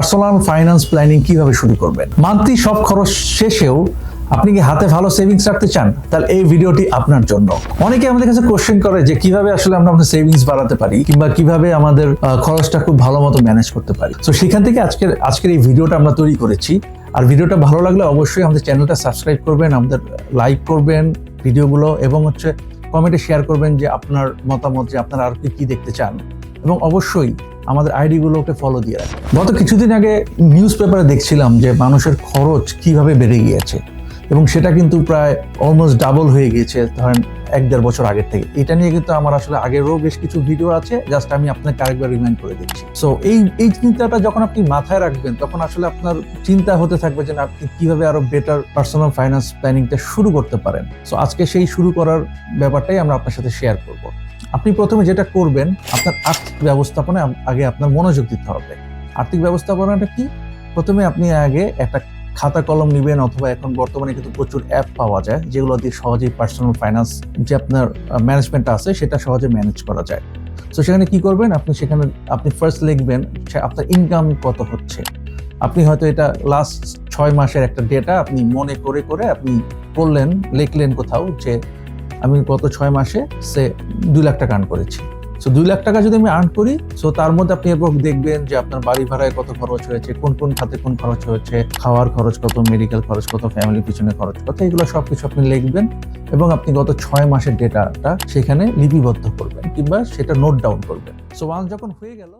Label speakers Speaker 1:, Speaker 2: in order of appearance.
Speaker 1: Personal finance planning কিভাবে শুরু করবেন। মান্থলি সব খরচ শেষেও আপনি কি হাতে ভালো সেভিংস রাখতে চান, তাহলে এই ভিডিওটি আপনার জন্য। অনেকে আমাদের কাছে কোশ্চেন করে যে কিভাবে আসলে আমরা আমাদের সেভিংস বাড়াতে পারি কিংবা কিভাবে আমাদের খরচটা খুব ভালো মতো ম্যানেজ করতে পারি। তো সেখান থেকে আজকের এই ভিডিওটা আমরা তৈরি করেছি। আর ভিডিওটা ভালো লাগলে অবশ্যই আমাদের চ্যানেলটা সাবস্ক্রাইব করবেন, আমাদের লাইক করবেন ভিডিওগুলো, এবং কমেন্টে শেয়ার করবেন যে আপনার মতামত, যে আপনারা আর কি দেখতে চান, এবং অবশ্যই আমাদের আইডিগুলোকে ফলো দিয়ে রাখেন। গত কিছুদিন আগে নিউজ পেপারে দেখছিলাম যে মানুষের খরচ কিভাবে বেড়ে গিয়েছে, এবং সেটা কিন্তু প্রায় অলমোস্ট ডাবল হয়ে গিয়েছে ধরেন 1-1.5 বছর আগের থেকে। এটা নিয়ে কিন্তু আমার আসলে আগেরও বেশ কিছু ভিডিও আছে, জাস্ট আমি আপনাকে আরেকবার রিমাইন্ড করে দিচ্ছি। সো এই চিন্তাটা যখন আপনি মাথায় রাখবেন, তখন আসলে আপনার চিন্তা হতে থাকবে যে আপনি কিভাবে আরো বেটার পার্সোনাল ফাইন্যান্স প্ল্যানিংটা শুরু করতে পারেন। সো আজকে সেই শুরু করার ব্যাপারটাই আমরা আপনার সাথে শেয়ার করব। আপনি প্রথমে যেটা করবেন, আপনার আর্থিক ব্যবস্থাপনায় আগে আপনার মনোযোগ দিতে হবে। আর্থিক ব্যবস্থাপনাটা কি? প্রথমে আপনি আগে একটা খাতা কলম নেবেন, অথবা এখন বর্তমানে কিন্তু প্রচুর অ্যাপ পাওয়া যায় যেগুলো দিয়ে সহজেই পার্সোনাল ফাইন্যান্স যে আপনার ম্যানেজমেন্ট আছে সেটা সহজে ম্যানেজ করা যায়। তো সেখানে কি করবেন, আপনি ফার্স্ট লিখবেন আপনার ইনকাম কত হচ্ছে। আপনি হয়তো এটা লাস্ট 6 মাসের একটা ডেটা আপনি মনে করে করে আপনি করলেন, লিখলেন কোথাও যে আমি গত 6 মাসে 2 লাখ টাকা আর্ন করেছি। সো 2 লাখ টাকা যদি আমি আর্ন করি, সো তার মধ্যে আপনি এরপর দেখবেন যে আপনার বাড়ি ভাড়ায় কত খরচ হয়েছে, কোন কোন খাতে কোন খরচ হয়েছে, খাওয়ার খরচ কত, মেডিকেল খরচ কত, ফ্যামিলির পিছনে খরচ কত, এগুলো সবকিছু আপনি লিখবেন, এবং আপনি গত 6 মাসের ডেটাটা সেখানে লিপিবদ্ধ করবেন কিংবা সেটা নোট ডাউন করবেন। সো ওয়ান্স যখন হয়ে গেল